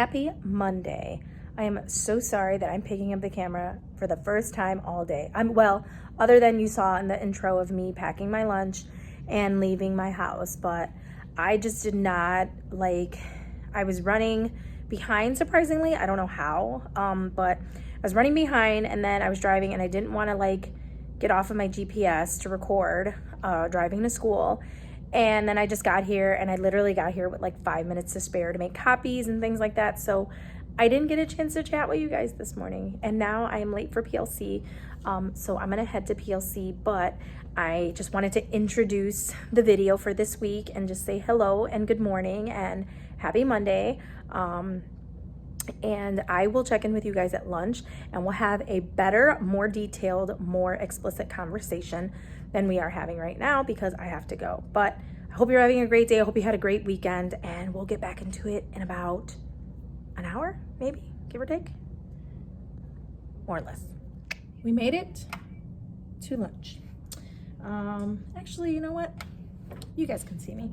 Happy Monday. I am so sorry that I'm picking up the camera for the first time all day. Other than you saw in the intro of me packing my lunch and leaving my house, but I just did not I was running behind, surprisingly. I don't know how, but I was running behind, and then I was driving, and I didn't want to get off of my GPS to record driving to school. And then I just got here, and I literally got here with 5 minutes to spare to make copies and things like that. So I didn't get a chance to chat with you guys this morning, and now I am late for PLC. So I'm gonna head to PLC, but I just wanted to introduce the video for this week and just say hello and good morning and happy Monday. And I will check in with you guys at lunch, and we'll have a better, more detailed, more explicit conversation than we are having right now because I have to go. But I hope you're having a great day. I hope you had a great weekend, and we'll get back into it in about an hour, maybe, give or take, more or less. We made it to lunch. Actually, you know what? You guys can see me.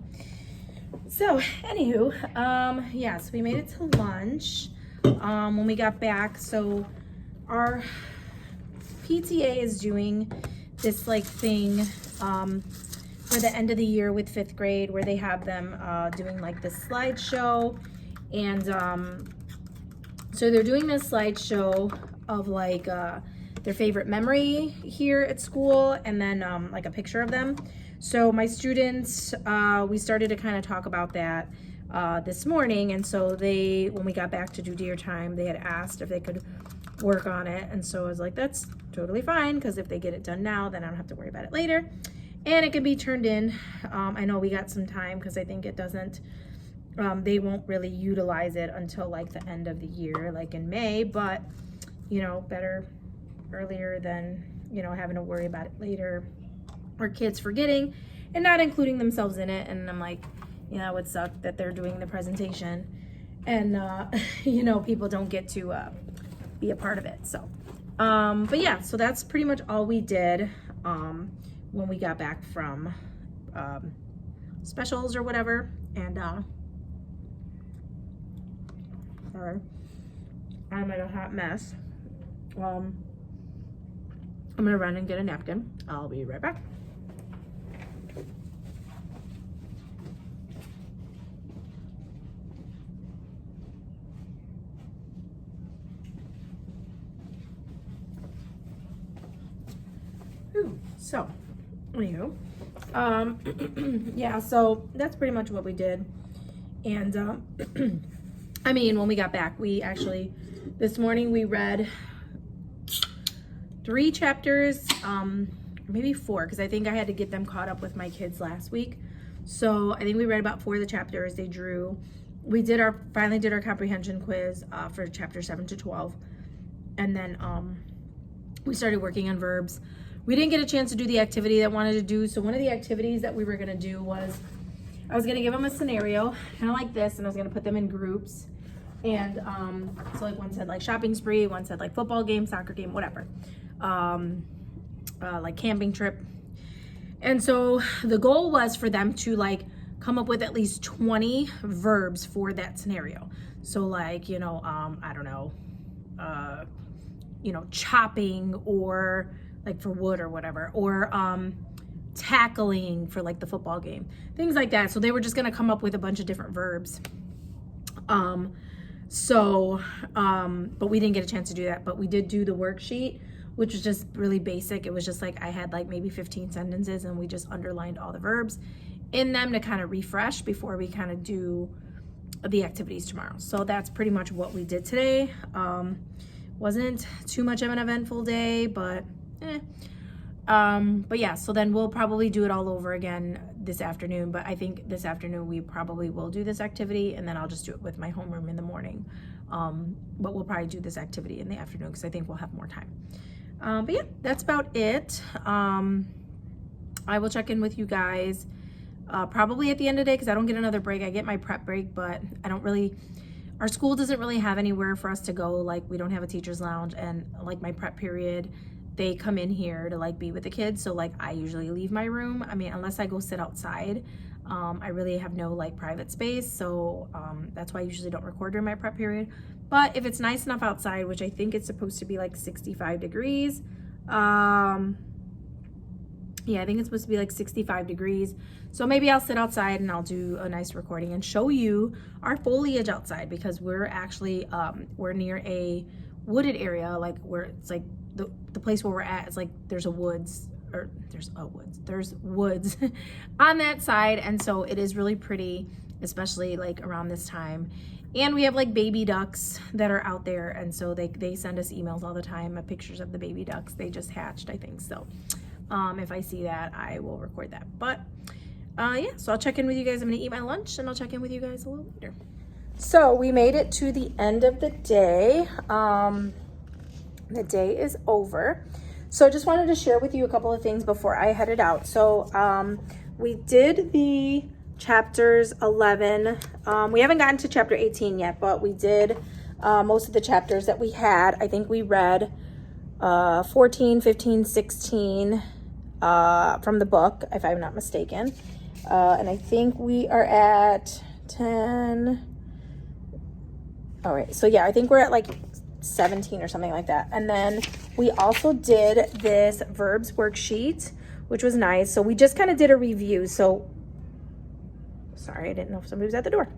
So, anywho, so we made it to lunch when we got back. So our PTA is doing this thing for the end of the year with 5th grade, where they have them doing this slideshow. And so they're doing this slideshow of their favorite memory here at school, and then a picture of them. So my students, we started to kind of talk about that this morning. And so when we got back to due dear time, they had asked if they could work on it. And so I was like, that's totally fine, because if they get it done now, then I don't have to worry about it later. And it can be turned in. I know we got some time, because I think it doesn't, they won't really utilize it until the end of the year, in May, but better earlier than, having to worry about it later, or kids forgetting and not including themselves in it. And I'm like, it would suck that they're doing the presentation and, people don't get to be a part of it. So, but yeah, so that's pretty much all we did when we got back from specials or whatever. And sorry, I'm in a hot mess. I'm gonna run and get a napkin. I'll be right back. So, anywho, yeah, so that's pretty much what we did. And, I mean, when we got back, this morning we read 3 chapters, maybe 4, because I think I had to get them caught up with my kids last week. So I think we read about 4 of the chapters they drew. We finally did our comprehension quiz for chapter 7 to 12. And then we started working on verbs. We didn't get a chance to do the activity that I wanted to do. So one of the activities that we were gonna do was, I was gonna give them a scenario, kind of like this, and I was gonna put them in groups. And so one said shopping spree, one said football game, soccer game, whatever. Camping trip. And so the goal was for them to come up with at least 20 verbs for that scenario. So I don't know, chopping, or for wood or whatever, or tackling for the football game, things like that. So they were just gonna come up with a bunch of different verbs. But we didn't get a chance to do that, but we did do the worksheet, which was just really basic. It was just I had maybe 15 sentences, and we just underlined all the verbs in them to kind of refresh before we kind of do the activities tomorrow. So that's pretty much what we did today. Wasn't too much of an eventful day, but yeah, so then we'll probably do it all over again this afternoon. But I think this afternoon we probably will do this activity, and then I'll just do it with my homeroom in the morning. But we'll probably do this activity in the afternoon, because I think we'll have more time. But yeah, that's about it. I will check in with you guys probably at the end of the day, because I don't get another break. I get my prep break, but I don't really, our school doesn't really have anywhere for us to go. We don't have a teacher's lounge, and my prep period, they come in here to be with the kids. So I usually leave my room. I mean, unless I go sit outside, I really have no like private space, so that's why I usually don't record during my prep period. But if it's nice enough outside, which I think it's supposed to be like 65 degrees, yeah, I think it's supposed to be like 65 degrees. So maybe I'll sit outside and I'll do a nice recording and show you our foliage outside, because we're actually, we're near a wooded area, like where it's like the place where we're at, it's like there's woods on that side. And so it is really pretty, especially like around this time. And we have like baby ducks that are out there. And so they send us emails all the time of pictures of the baby ducks. They just hatched, I think. So if I see that, I will record that. But yeah, so I'll check in with you guys. I'm gonna eat my lunch and I'll check in with you guys a little later. So we made it to the end of the day. The day is over. So just wanted to share with you a couple of things before I headed out. So we did the chapters 11. We haven't gotten to chapter 18 yet, but we did most of the chapters that we had. I think we read 14, 15, 16 from the book, if I'm not mistaken. And I think we are at 10. All right, so yeah, I think we're at like 17 or something like that. And then we also did this verbs worksheet, which was nice. So we just kind of did a review. So sorry, I didn't know if somebody was at the door.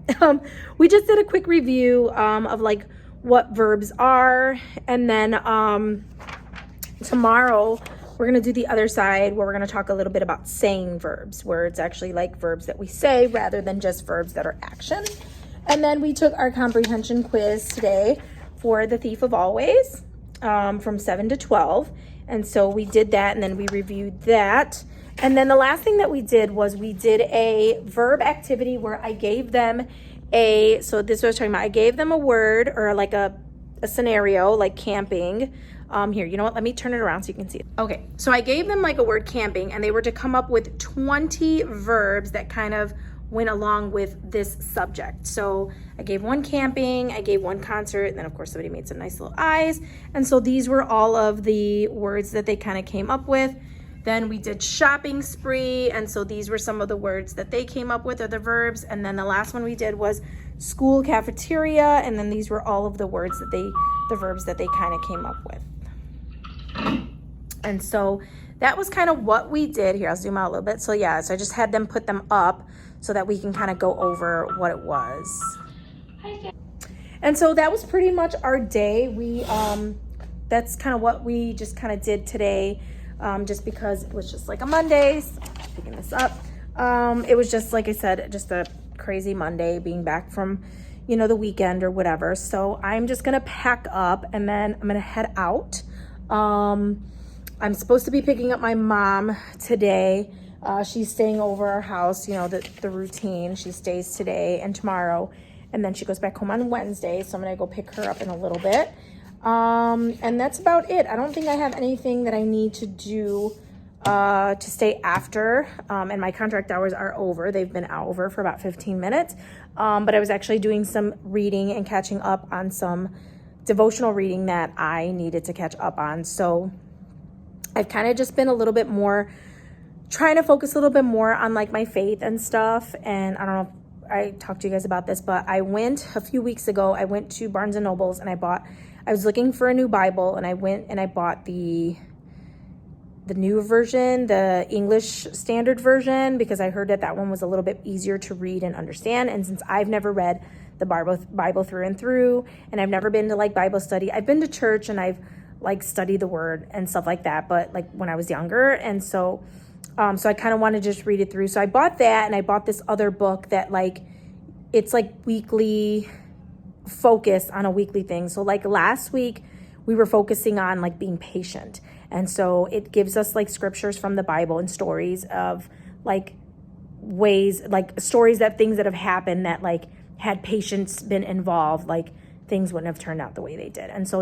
We just did a quick review of like what verbs are. And then tomorrow we're going to do the other side, where we're going to talk a little bit about saying verbs, where it's actually like verbs that we say rather than just verbs that are action. And then we took our comprehension quiz today for The Thief of Always, from 7 to 12. And so we did that, and then we reviewed that. And then the last thing that we did was we did a verb activity where I gave them so this is what I was talking about. I gave them a word, or like a scenario, like camping. Here, you know what? Let me turn it around so you can see it. Okay, so I gave them like a word, camping, and they were to come up with 20 verbs that kind of went along with this subject. So I gave one camping, I gave one concert, and then of course somebody made some nice little eyes. And so these were all of the words that they kind of came up with. Then we did shopping spree, and so these were some of the words that they came up with, or the verbs. And then the last one we did was school cafeteria, and then these were all of the words that the verbs that they kind of came up with. And so that was kind of what we did. Here, I'll zoom out a little bit. So yeah, so I just had them put them up so that we can kind of go over what it was. And so that was pretty much our day. We that's kind of what we just kind of did today, just because it was just like a Monday. So picking this up. It was just, like I said, just a crazy Monday, being back from, you know, the weekend or whatever. So I'm just gonna pack up and then I'm gonna head out. I'm supposed to be picking up my mom today. She's staying over our house, you know, the routine. She stays today and tomorrow, and then she goes back home on Wednesday. So I'm gonna go pick her up in a little bit. And that's about it. I don't think I have anything that I need to do to stay after. And my contract hours are over. They've been over for about 15 minutes. But I was actually doing some reading and catching up on some devotional reading that I needed to catch up on. So I've kind of just been a little bit more trying to focus a little bit more on like my faith and stuff. And I don't know if I talked to you guys about this, but I went a few weeks ago, I went to Barnes and Nobles and I was looking for a new Bible, and I went and I bought the new version, the English Standard Version, because I heard that one was a little bit easier to read and understand. And since I've never read the Bible through and through, and I've never been to like Bible study, I've been to church and I've like studied the word and stuff like that, but like when I was younger. And so I kind of want to just read it through. So I bought that, and I bought this other book that like, it's like weekly focus on a weekly thing. So like last week we were focusing on like being patient. And so it gives us like scriptures from the Bible and stories of like ways, like stories that things that have happened that like had patience been involved, like things wouldn't have turned out the way they did. And so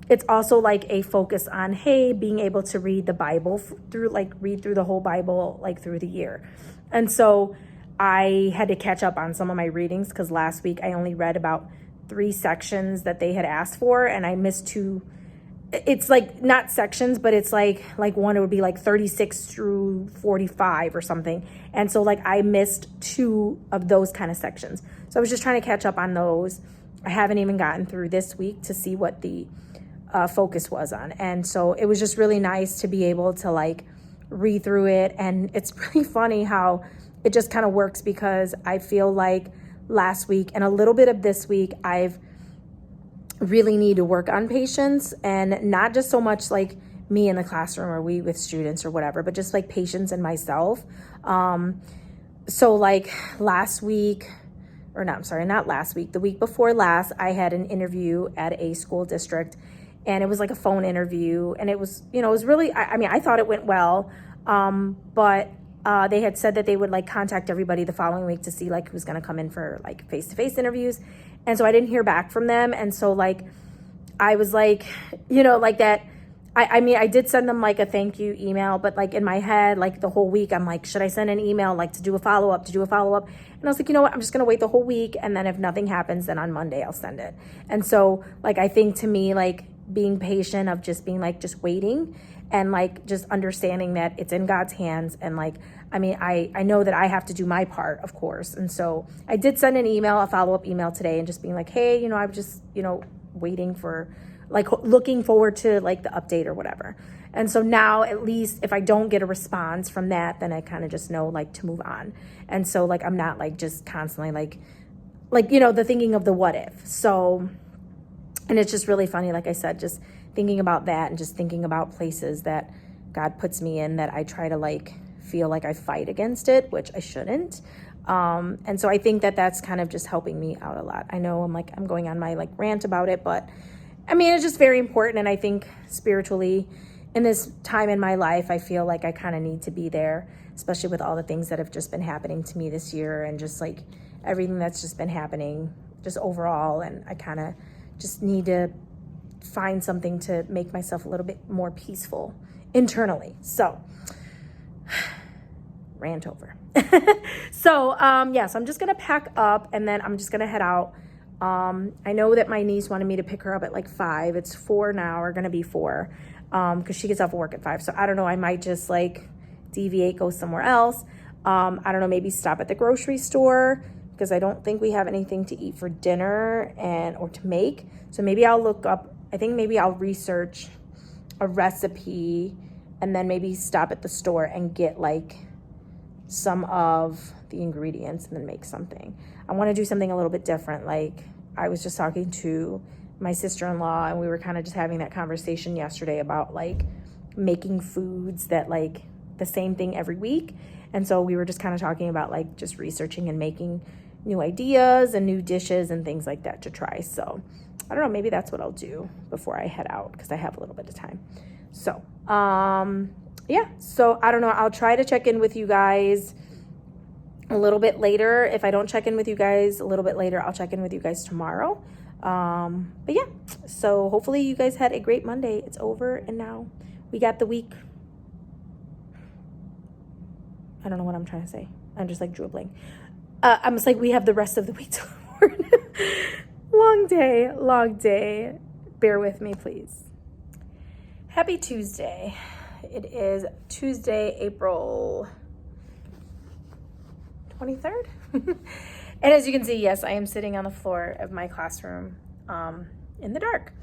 it's also like a focus on, hey, being able to read the Bible read through the whole Bible, like through the year. And so I had to catch up on some of my readings, because last week I only read about 3 sections that they had asked for, and I missed 2 it's like not sections, but it's like one, it would be like 36 through 45 or something. And so like I missed 2 of those kind of sections. So I was just trying to catch up on those. I haven't even gotten through this week to see what the focus was on. And so it was just really nice to be able to like read through it. And it's really funny how it just kind of works, because I feel like last week and a little bit of this week, I've really need to work on patience, and not just so much like me in the classroom or we with students or whatever, but just like patience in myself. So like last week, or not, I'm sorry, not last week, the week before last, I had an interview at a school district, and it was like a phone interview, and it was, it was really, I mean, I thought it went well, but they had said that they would like contact everybody the following week to see like who's going to come in for like face-to-face interviews. And so I didn't hear back from them. And so like, I was like, like that, I mean, I did send them like a thank you email, but like in my head, like the whole week, I'm like, should I send an email like to do a follow-up? And I was like, you know what, I'm just going to wait the whole week. And then if nothing happens, then on Monday I'll send it. And so like, I think to me, like being patient, of just being like, just waiting, and like just understanding that it's in God's hands. And like, I mean, I know that I have to do my part, of course. And so I did send an email, a follow-up email today, and just being like, hey, I'm just, waiting for, like, looking forward to like the update or whatever. And so now at least if I don't get a response from that, then I kind of just know like to move on. And so like, I'm not like just constantly like, the thinking of the what if. So, and it's just really funny, like I said, just thinking about that and just thinking about places that God puts me in that I try to like feel like I fight against it, which I shouldn't. And so I think that that's kind of just helping me out a lot. I know I'm going on my like rant about it, but I mean, it's just very important. And I think spiritually in this time in my life, I feel like I kind of need to be there, especially with all the things that have just been happening to me this year, and just like everything that's just been happening just overall. And I kind of just need to find something to make myself a little bit more peaceful internally. So rant over. So yes, I'm just gonna pack up, and then I'm just gonna head out. I know that my niece wanted me to pick her up at like 5. It's 4 now, or gonna be 4, because she gets off work at 5. So I don't know, I might just like deviate, go somewhere else. I don't know, maybe stop at the grocery store, because I don't think we have anything to eat for dinner or to make. So maybe I'll look up, I think maybe I'll research a recipe, and then maybe stop at the store and get like some of the ingredients and then make something. I want to do something a little bit different. Like I was just talking to my sister-in-law, and we were kind of just having that conversation yesterday about like making foods that like the same thing every week. And so we were just kind of talking about like just researching and making new ideas and new dishes and things like that to try. So I don't know, maybe that's what I'll do before I head out, because I have a little bit of time. So yeah, so I don't know, I'll try to check in with you guys a little bit later. If I don't check in with you guys a little bit later, I'll check in with you guys tomorrow. But yeah, so hopefully you guys had a great Monday. It's over, and now we got the week. I don't know what I'm trying to say. I'm just like dribbling. I'm just like, we have the rest of the week to forward. Long day. Bear with me, please. Happy Tuesday. It is Tuesday, April 23rd. And as you can see, yes, I am sitting on the floor of my classroom in the dark.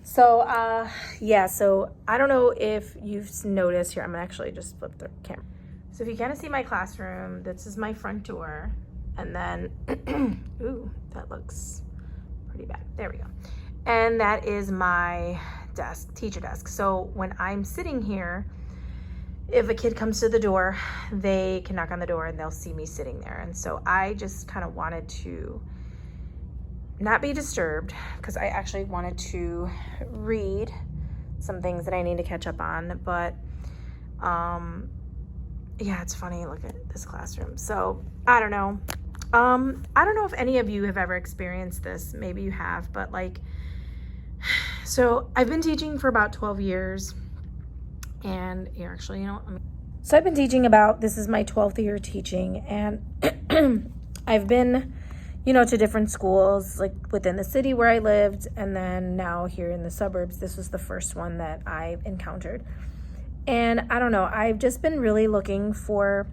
So yeah, so I don't know if you've noticed here, I'm gonna actually just flip the camera. So if you kind of see my classroom, this is my front door. And then, ooh, that looks pretty bad. There we go. And that is my desk, teacher desk. So when I'm sitting here, if a kid comes to the door, they can knock on the door and they'll see me sitting there. And so I just kind of wanted to not be disturbed, because I actually wanted to read some things that I need to catch up on. But yeah, it's funny, look at this classroom. So I don't know. I don't know if any of you have ever experienced this. Maybe you have, but like, so I've been teaching for about 12 years. And here, actually, you know, so I've been teaching this is my 12th year teaching, and I've been, to different schools, like within the city where I lived, and then now here in the suburbs. This was the first one that I encountered. And I don't know, I've just been really looking for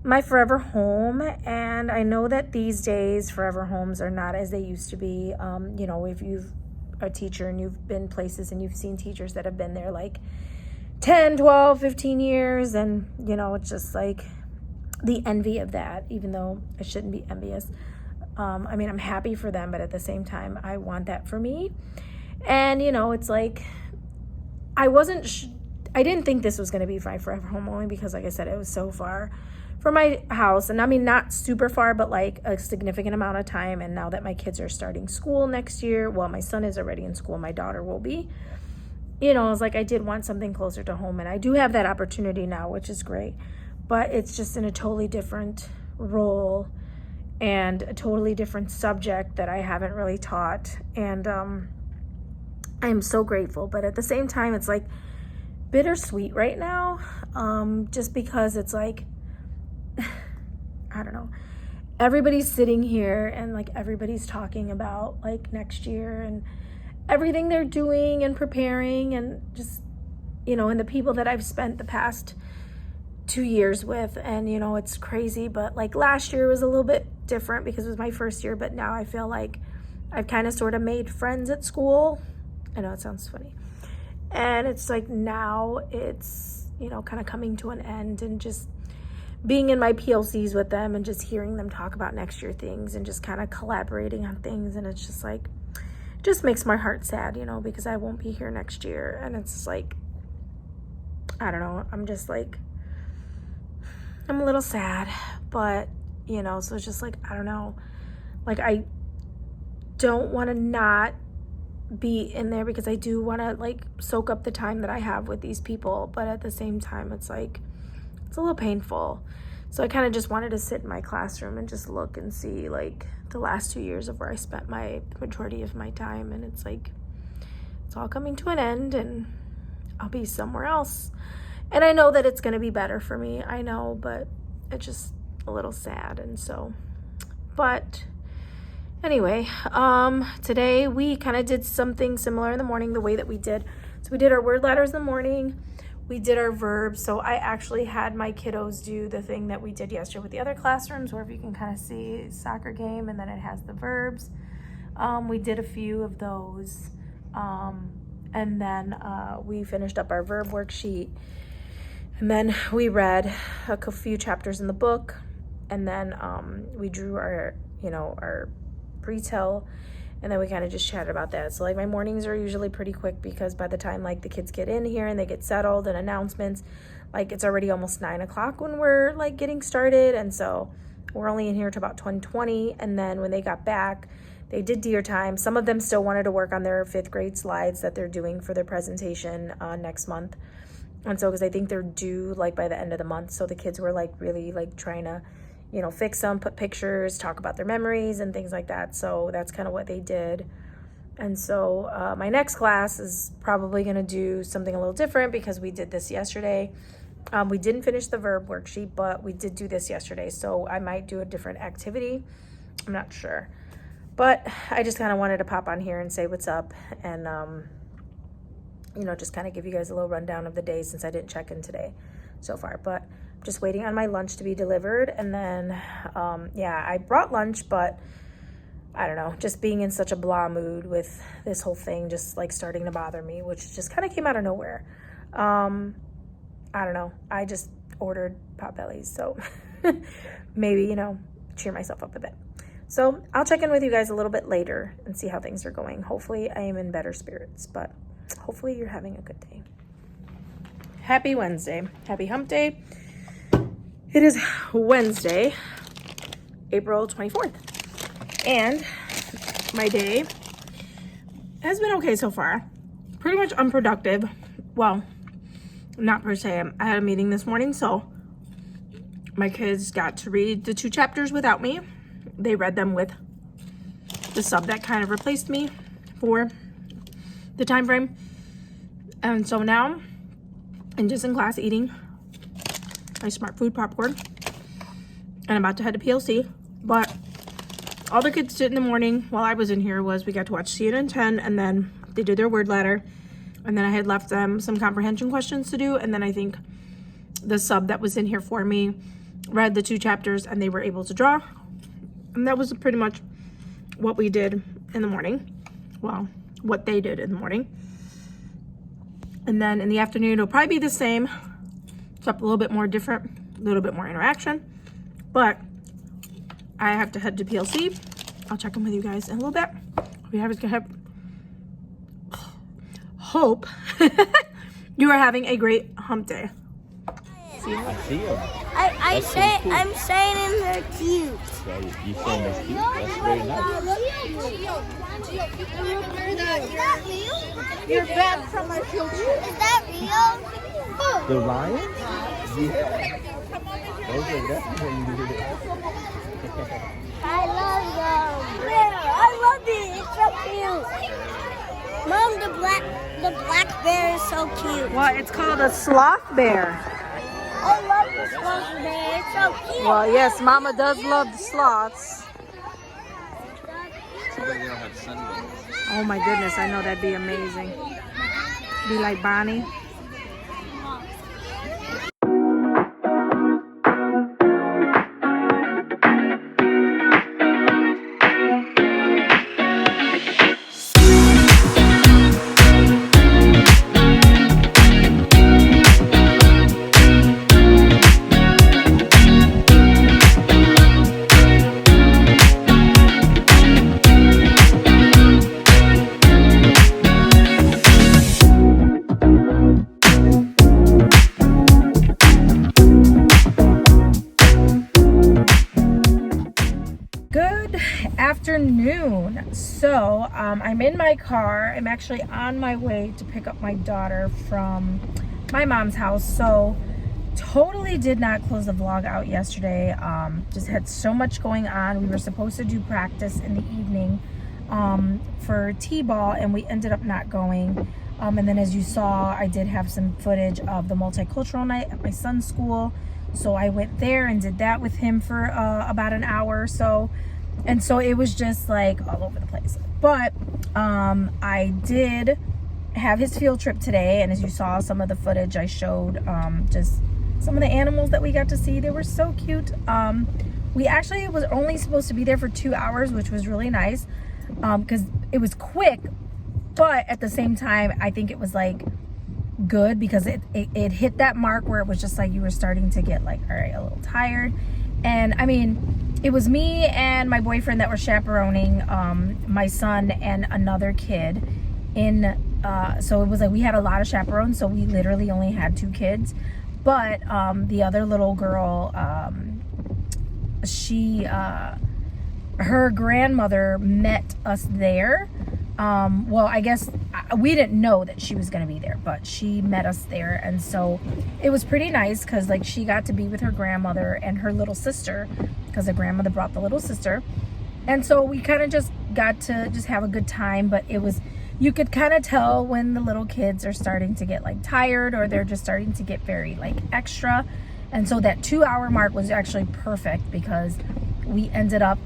my forever home, and I know that these days forever homes are not as they used to be. If you've a teacher and you've been places and you've seen teachers that have been there like 10, 12, 15 years, and it's just like the envy of that, even though I shouldn't be envious. I'm happy for them, but at the same time, I want that for me. And, it's like, I didn't think this was going to be my forever home, only because, like I said, it was so far from my house. And not super far, but like a significant amount of time. And now that my kids are starting school next year, well, my son is already in school, my daughter will be, I was like, I did want something closer to home. And I do have that opportunity now, which is great. But it's just in a totally different role and a totally different subject that I haven't really taught. And I'm so grateful. But at the same time, it's like bittersweet right now, just because it's like, I don't know, everybody's sitting here and like everybody's talking about like next year and everything they're doing and preparing, and just, and the people that I've spent the past 2 years with. And it's crazy, but like last year was a little bit different because it was my first year, but now I feel like I've kind of sort of made friends at school. I know it sounds funny. And it's like now it's, kind of coming to an end, and just being in my PLCs with them and just hearing them talk about next year things and just kind of collaborating on things. And it's just like, it just makes my heart sad, because I won't be here next year. And it's like, I don't know, I'm just like, I'm a little sad, but, so it's just like, I don't know, like I don't want to not be in there because I do want to like soak up the time that I have with these people, but at the same time, it's like, it's a little painful. So I kind of just wanted to sit in my classroom and just look and see like the last 2 years of where I spent the majority of my time. And it's like, it's all coming to an end and I'll be somewhere else. And I know that it's going to be better for me. I know, but it's just a little sad. And so, but anyway, today we kind of did something similar in the morning, the way that we did. So we did our word letters in the morning. We did our verbs. So I actually had my kiddos do the thing that we did yesterday with the other classrooms, where if you can kind of see soccer game and then it has the verbs. We did a few of those. And then we finished up our verb worksheet. And then we read a few chapters in the book. And then we drew our pre-till. And then we kind of just chatted about that. So like my mornings are usually pretty quick, because by the time like the kids get in here and they get settled and announcements, like it's already almost 9 o'clock when we're like getting started. And so we're only in here till about 10:20. And then when they got back, they did deer time. Some of them still wanted to work on their 5th grade slides that they're doing for their presentation next month. And so, because I think they're due like by the end of the month. So the kids were like really like trying to, fix them, put pictures, talk about their memories and things like that. So that's kind of what they did. And so my next class is probably going to do something a little different, because we did this yesterday. We didn't finish the verb worksheet, but we did do this yesterday. So I might do a different activity. I'm not sure. But I just kind of wanted to pop on here and say what's up, and, just kind of give you guys a little rundown of the day, since I didn't check in today so far. But I'm just waiting on my lunch to be delivered. And then, I brought lunch, but I don't know, just being in such a blah mood with this whole thing, just like starting to bother me, which just kind of came out of nowhere. I don't know. I just ordered Potbellies, so maybe, cheer myself up a bit. So I'll check in with you guys a little bit later and see how things are going. Hopefully I am in better spirits, but hopefully you're having a good day. Happy Wednesday. Happy hump day. It is Wednesday, April 24th. And my day has been okay so far. Pretty much unproductive. Well, not per se. I had a meeting this morning, so my kids got to read the 2 chapters without me. They read them with the sub that kind of replaced me for the time frame. And so now I'm just in class eating my Smart Food popcorn, and I'm about to head to PLC. But all the kids did in the morning while I was in here was we got to watch CNN 10, and then they did their word ladder, and then I had left them some comprehension questions to do, and then I think the sub that was in here for me read the 2 chapters, and they were able to draw. And that was pretty much what we did in the morning. Well, what they did in the morning. And then in the afternoon, it'll probably be the same, except a little bit more different, a little bit more interaction. But I have to head to PLC. I'll check in with you guys in a little bit. Hope you are having a great hump day. See you. I see them. I'm saying they're cute. So you saying they're cute? That's very nice. You're back from my future. Is that real? The lions? Yeah. Those are definitely good. I love them. Yeah, I love it. It's so cute. Mom, the black bear is so cute. Well, it's called a sloth bear. I love the sloth bear. It's so cute. Well, yes, Mama does love the sloths. Too bad they don't have sunburns. Oh my goodness, I know that'd be amazing. Be like Bonnie. Afternoon. So I'm in my car. I'm actually on my way to pick up my daughter from my mom's house. So totally did not close the vlog out yesterday. Just had so much going on. We were supposed to do practice in the evening for t-ball, and we ended up not going. And then as you saw, I did have some footage of the multicultural night at my son's school. So I went there and did that with him for about an hour or so. And so it was just like all over the place. But I did have his field trip today. And as you saw some of the footage I showed, just some of the animals that we got to see. They were so cute. We actually was only supposed to be there for 2 hours, which was really nice because it was quick. But at the same time, I think it was like good because it hit that mark where it was just like you were starting to get like, all right, a little tired. And I mean, it was me and my boyfriend that were chaperoning my son and another kid in so it was like we had a lot of chaperones, so we literally only had 2 kids. But the other little girl, she her grandmother met us there. Well, I guess we didn't know that she was going to be there, but she met us there. And so it was pretty nice because like she got to be with her grandmother and her little sister because the grandmother brought the little sister. And so we kind of just got to just have a good time. But it was, you could kind of tell when the little kids are starting to get like tired or they're just starting to get very like extra. And so that 2-hour mark was actually perfect because we ended up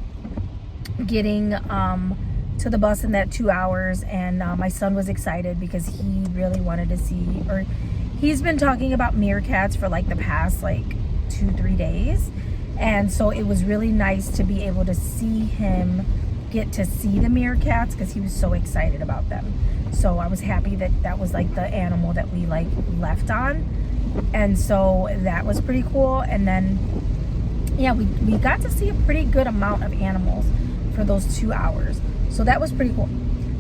getting to the bus in that 2 hours, and my son was excited because he really wanted to see, or he's been talking about meerkats for like the past like 2-3 days, and so it was really nice to be able to see him get to see the meerkats because he was so excited about them. So I was happy that that was like the animal that we like left on, and so that was pretty cool. And then yeah, we got to see a pretty good amount of animals for those 2 hours. So that was pretty cool.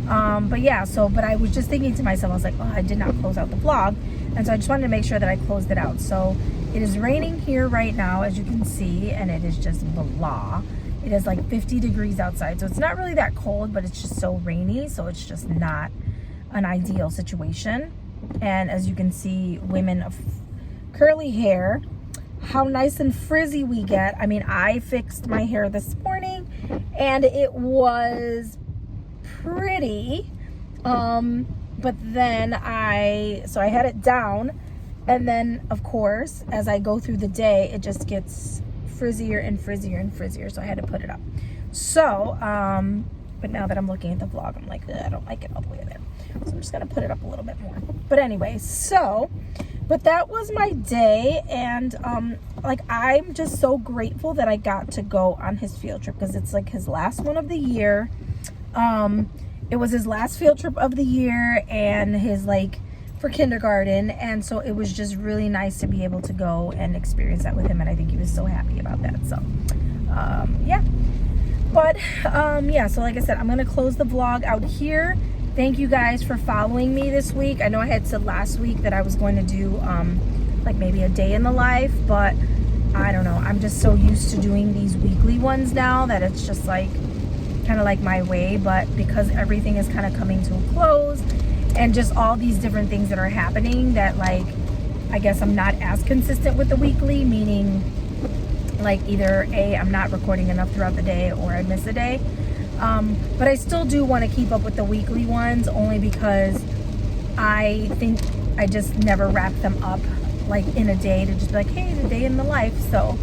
But yeah, but I was just thinking to myself, I was like, oh, I did not close out the vlog. And so I just wanted to make sure that I closed it out. So it is raining here right now, as you can see, and it is just blah. It is like 50 degrees outside. So it's not really that cold, but it's just so rainy. So it's just not an ideal situation. And as you can see, women of curly hair, how nice and frizzy we get. I mean, I fixed my hair this morning and it was pretty, but then I had it down, and then of course as I go through the day it just gets frizzier and frizzier and frizzier, so I had to put it up. So, but now that I'm looking at the vlog, I'm like, I don't like it all the way there. So I'm just gonna put it up a little bit more. But anyway, so, but that was my day, and like, I'm just so grateful that I got to go on his field trip, because it's like his last one of the year. It was his last field trip of the year, and his, like, for kindergarten, and so it was just really nice to be able to go and experience that with him, and I think he was so happy about that. So yeah, but yeah, so like I said, I'm gonna close the vlog out here. Thank you guys for following me this week. I know I had said last week that I was going to do like maybe a day in the life, but I don't know, I'm just so used to doing these weekly ones now that it's just like kind of like my way. But because everything is kind of coming to a close and just all these different things that are happening, that, like, I guess I'm not as consistent with the weekly, meaning like either A, I'm not recording enough throughout the day, or I miss a day. But I still do want to keep up with the weekly ones, only because I think I just never wrap them up like in a day to just be like, hey, the day in the life. So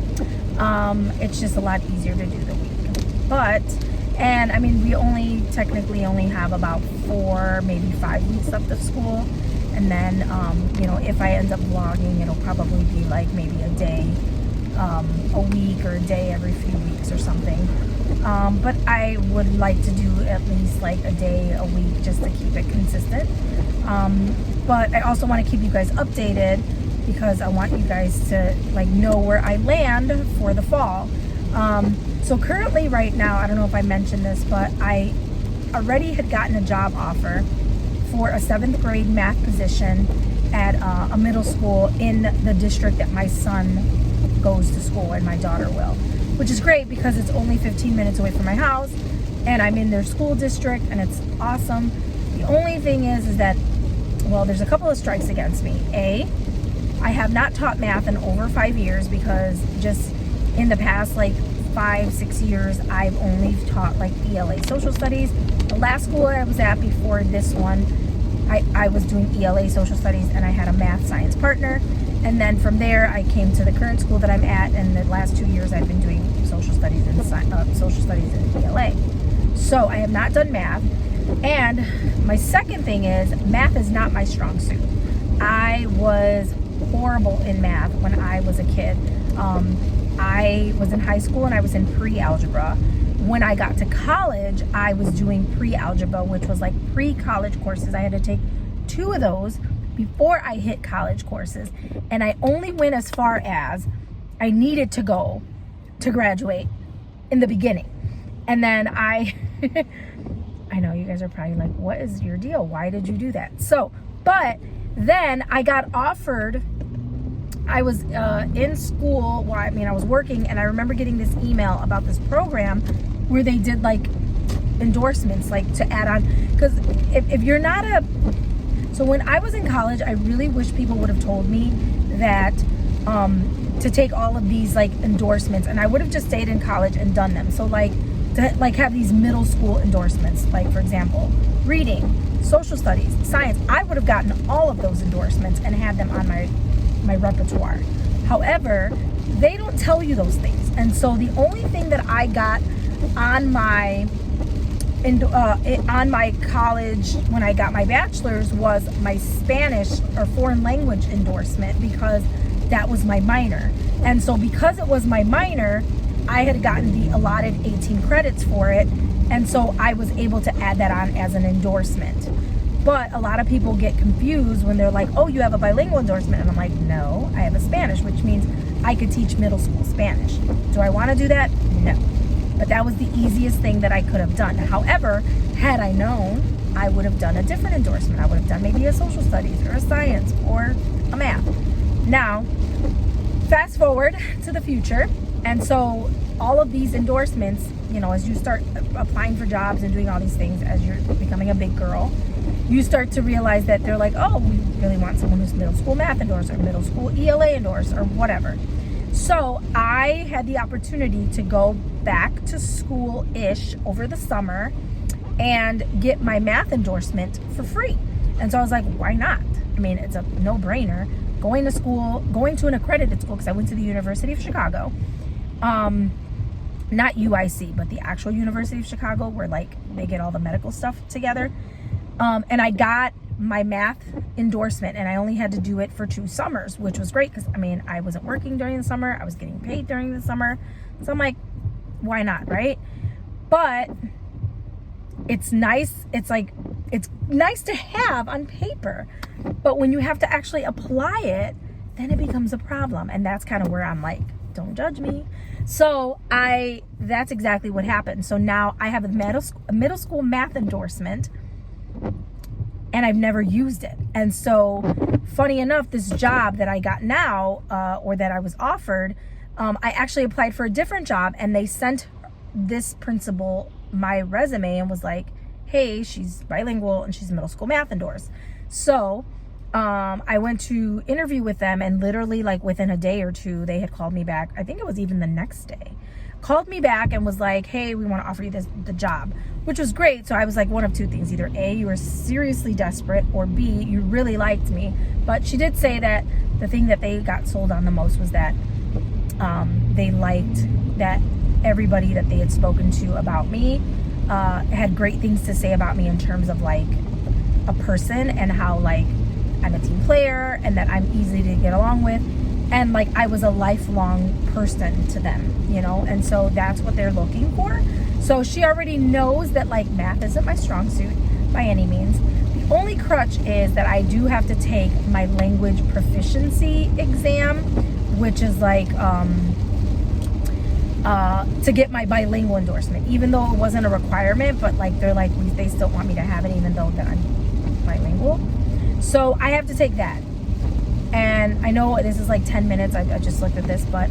it's just a lot easier to do the week. But, and I mean, we technically only have about 4, maybe 5 weeks left of school. And then, you know, if I end up vlogging, it'll probably be like maybe a day a week, or a day every few weeks or something. But I would like to do at least like a day a week just to keep it consistent. But I also want to keep you guys updated, because I want you guys to like know where I land for the fall. So currently right now, I don't know if I mentioned this, but I already had gotten a job offer for a 7th grade math position at a middle school in the district that my son goes to school, and my daughter will, which is great because it's only 15 minutes away from my house, and I'm in their school district, and it's awesome. The only thing is that, well, there's a couple of strikes against me. A, I have not taught math in over 5 years, because just in the past like 5-6 years, I've only taught like ELA social studies. The last school I was at before this one, I was doing ELA social studies, and I had a math science partner. And then from there, I came to the current school that I'm at, and the last 2 years I've been doing social studies and ELA. So I have not done math. And my second thing is, math is not my strong suit. I was horrible in math when I was a kid. I was in high school and I was in pre-algebra. When I got to college, I was doing pre-algebra, which was like pre-college courses. I had to take 2 of those before I hit college courses, and I only went as far as I needed to go to graduate in the beginning. And then I know you guys are probably like, what is your deal? Why did you do that? So, but then I got offered, I was in school, well, I mean, I was working, and I remember getting this email about this program where they did like endorsements, like to add on, because if you're not a, so when I was in college, I really wish people would have told me that to take all of these like endorsements, and I would have just stayed in college and done them. So like to like have these middle school endorsements, like for example, reading, social studies, science. I would have gotten all of those endorsements and had them on my repertoire. However, they don't tell you those things, and so the only thing that I got on my college when I got my bachelor's was my Spanish or foreign language endorsement, because that was my minor. And so because it was my minor, I had gotten the allotted 18 credits for it, and so I was able to add that on as an endorsement. But a lot of people get confused when they're like, oh, you have a bilingual endorsement, and I'm like, no, I have a Spanish, which means I could teach middle school Spanish. Do I want to do that? No. But that was the easiest thing that I could have done. However, had I known, I would have done a different endorsement. I would have done maybe a social studies or a science or a math. Now, fast forward to the future. And so all of these endorsements, you know, as you start applying for jobs and doing all these things, as you're becoming a big girl, you start to realize that they're like, oh, we really want someone who's middle school math endorsed or middle school ELA endorsed or whatever. So I had the opportunity to go back to school-ish over the summer and get my math endorsement for free. And so I was like, why not? I mean, it's a no-brainer. Going to school, going to an accredited school, because I went to the University of Chicago, not UIC, but the actual University of Chicago, where like they get all the medical stuff together. And I got my math endorsement, and I only had to do it for 2 summers, which was great because I mean, I wasn't working during the summer, I was getting paid during the summer, so I'm like, why not, right? But it's nice, it's nice to have on paper, but when you have to actually apply it, then it becomes a problem. And that's kind of where I'm like, don't judge me. So that's exactly what happened. So now I have a middle school math endorsement, and I've never used it. And so funny enough, this job that I got now, or that I was offered, I actually applied for a different job, and they sent this principal my resume and was like, hey, she's bilingual and she's middle school math endorsed. So I went to interview with them, and literally like within a day or two, they had called me back. I think it was even the next day, called me back and was like, hey, we want to offer you the job, which was great. So I was like, one of two things: either A, you were seriously desperate, or B, you really liked me. But she did say that the thing that they got sold on the most was that they liked that everybody that they had spoken to about me had great things to say about me in terms of like a person, and how like I'm a team player and that I'm easy to get along with, and like I was a lifelong person to them, you know. And so that's what they're looking for. So she already knows that like math isn't my strong suit by any means. The only crutch is that I do have to take my language proficiency exam, which is like to get my bilingual endorsement, even though it wasn't a requirement, but like they still want me to have it even though that I'm bilingual. So I have to take that. And I know this is like 10 minutes, I just looked at this, but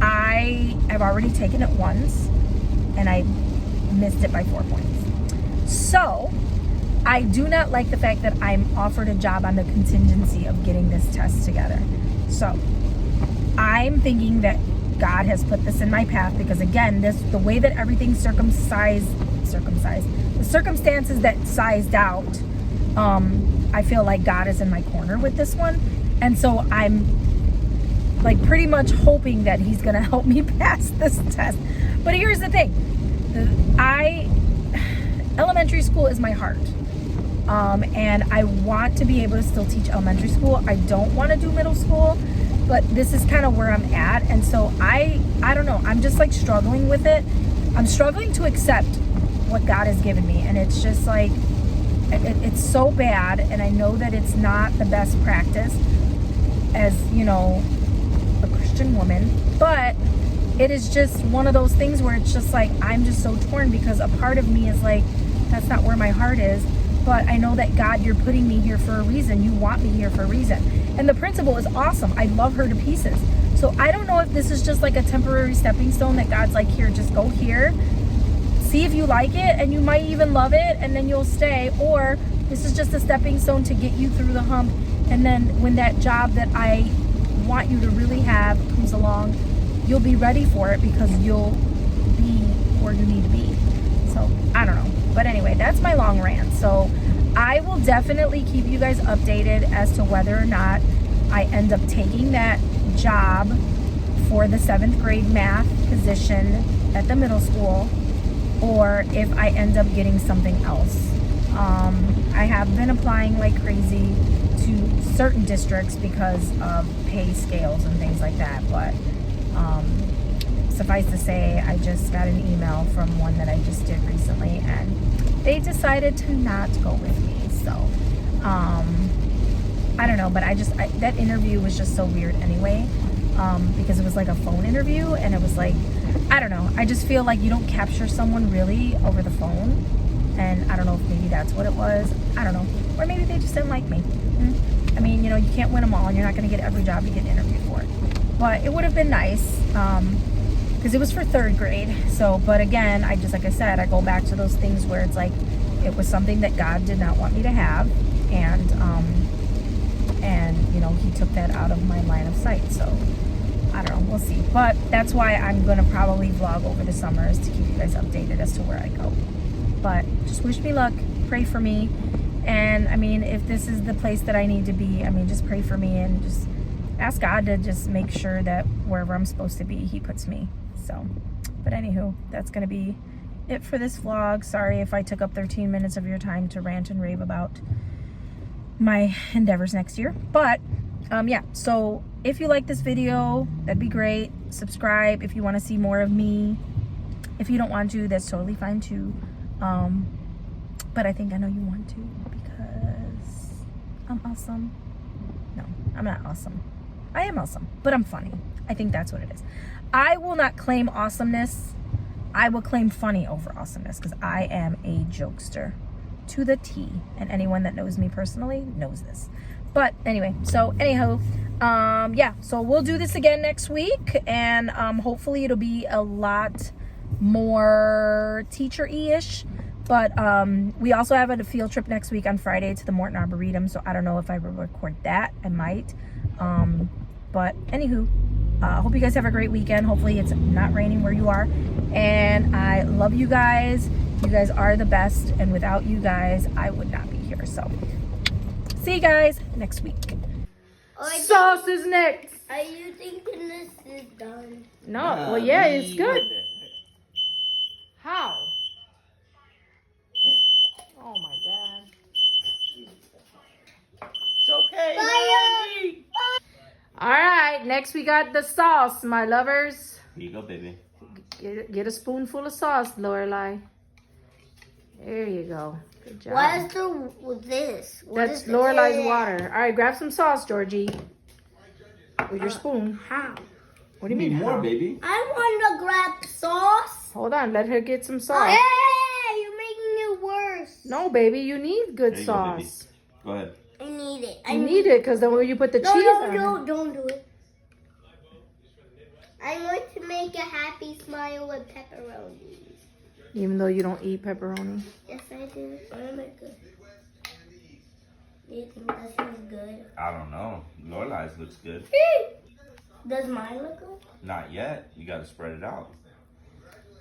I have already taken it once and I missed it by 4 points. So I do not like the fact that I'm offered a job on the contingency of getting this test together. So I'm thinking that God has put this in my path, because again, the way that everything the circumstances that sized out, I feel like God is in my corner with this one. And so I'm like pretty much hoping that he's gonna help me pass this test. But here's the thing, elementary school is my heart. And I want to be able to still teach elementary school. I don't want to do middle school, but this is kind of where I'm at. And so I don't know, I'm just like struggling with it. I'm struggling to accept what God has given me. And it's just like, it's so bad. And I know that it's not the best practice as, you know, a Christian woman, but it is just one of those things where it's just like, I'm just so torn, because a part of me is like, that's not where my heart is. But I know that God, you're putting me here for a reason. You want me here for a reason. And the principal is awesome. I love her to pieces. So I don't know if this is just like a temporary stepping stone that God's like, here, just go here, see if you like it, and you might even love it, and then you'll stay. Or this is just a stepping stone to get you through the hump. And then when that job that I want you to really have comes along, you'll be ready for it, because you'll be where you need to be. So I don't know. But anyway, that's my long rant. So I will definitely keep you guys updated as to whether or not I end up taking that job for the 7th grade math position at the middle school, or if I end up getting something else. I have been applying like crazy to certain districts because of pay scales and things like that, but suffice to say, I just got an email from one that I just did recently, and they decided to not go with me. So I don't know, but that interview was just so weird anyway, because it was like a phone interview, and it was like, I don't know, I just feel like you don't capture someone really over the phone. And I don't know if maybe that's what it was. I don't know. Or maybe they just didn't like me. I mean, you know, you can't win them all, and you're not going to get every job you get interviewed for. But it would have been nice, because it was for 3rd grade. So, but again, like I said, I go back to those things where it's like, it was something that God did not want me to have. And you know, he took that out of my line of sight. So I don't know, we'll see. But that's why I'm going to probably vlog over the summers to keep you guys updated as to where I go. But just wish me luck, pray for me. And I mean, if this is the place that I need to be, I mean, just pray for me, and just ask God to just make sure that wherever I'm supposed to be, he puts me. So, but anywho, that's going to be it for this vlog. Sorry if I took up 13 minutes of your time to rant and rave about my endeavors next year. But yeah, so if you like this video, that'd be great. Subscribe if you want to see more of me. If you don't want to, that's totally fine too. But I think I know you want to because I'm awesome. No, I'm not awesome. I am awesome, but I'm funny. I think that's what it is. I will not claim awesomeness. I will claim funny over awesomeness because I am a jokester to the T. And anyone that knows me personally knows this. But anyway, so anyhow, yeah, so we'll do this again next week. And hopefully it'll be a lot more teacher-y-ish. But we also have a field trip next week on Friday to the Morton Arboretum. So I don't know if I will record that. I might. But anywho, hope you guys have a great weekend. Hopefully it's not raining where you are. And I love you guys. You guys are the best. And without you guys, I would not be here. So see you guys next week. Sauce is next. Are you thinking this is done? No. Well, yeah, it's good. How? Oh my God. It's okay. Fire! All right, next we got the sauce, my lovers. Here you go, baby. Get a spoonful of sauce, Lorelai. There you go. Good job. What is this? What That's is Lorelai's this? water. All right, grab some sauce, Georgie. With your spoon. How? What do you mean? Need more, how? baby. I want to grab sauce. Hold on, let her get some Oh, sauce. hey, you're making it worse. No, baby, you need good There you go, baby. sauce. Go ahead. I need it. You need it because then when you put the cheese on it. Don't do it. I'm going to make a happy smile with pepperoni. Even though you don't eat pepperoni. Yes, I do. I make it. Do you think that smells good? I don't know. Lorelai's looks good. Does mine look good? Not yet. You gotta spread it out.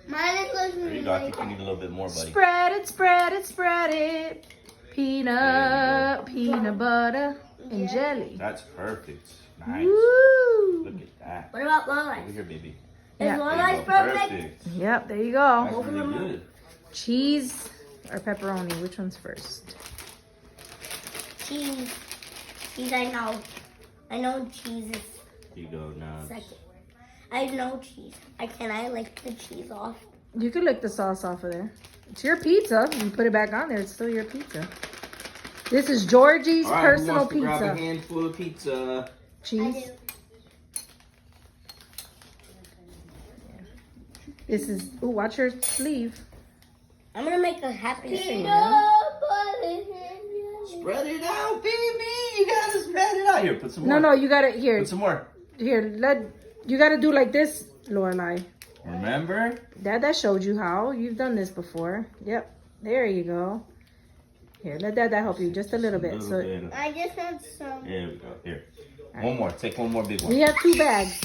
Mine looks There you go. I think you need a little bit more, buddy. Spread it, spread it, spread it. Peanut, peanut butter, and jelly. That's perfect. Nice. Woo! Look at that. What about Over Lorelai? here, baby. Yeah. Is There Lorelai's you go. perfect? Yep, there you go. That's really good. Cheese or pepperoni? Which one's first? Cheese. Cheese, I know. I know cheese is Here you go now. second. I know cheese. Can I lick the cheese off? You could lick the sauce off of there. It's your pizza. You put it back on there. It's still your pizza. This is Georgie's All right, personal who wants to grab a pizza. handful of pizza? Cheese. This is. Ooh, watch your sleeve. I'm gonna make a happy Okay. Spread it out, baby. You gotta spread it out. Here, put some more. No, you gotta here. Put some more. Here, you gotta do like this, Lorelai. Remember? Dad showed you how. You've done this before. Yep. There you go. Here, let Dad help you just a little bit. So I just want some. Here we go. Here. One more. Take one more big one. we have 2 bags.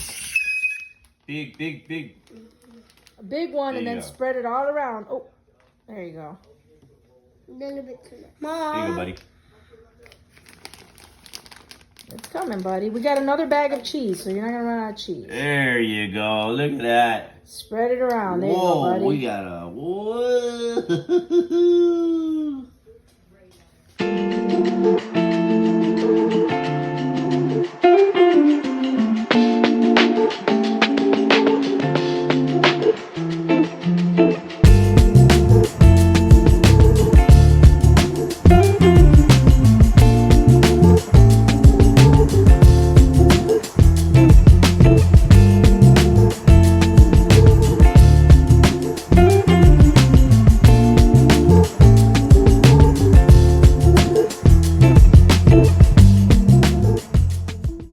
Big, big, big. A big one, There and you then go. spread it all around. Oh, there you go. A little bit too much. There Mom. you go, buddy. It's coming, buddy. We got another bag of cheese, so you're not gonna run out of cheese. There you go. Look at that. Spread it around. There Whoa, you go, we buddy. got a whoa.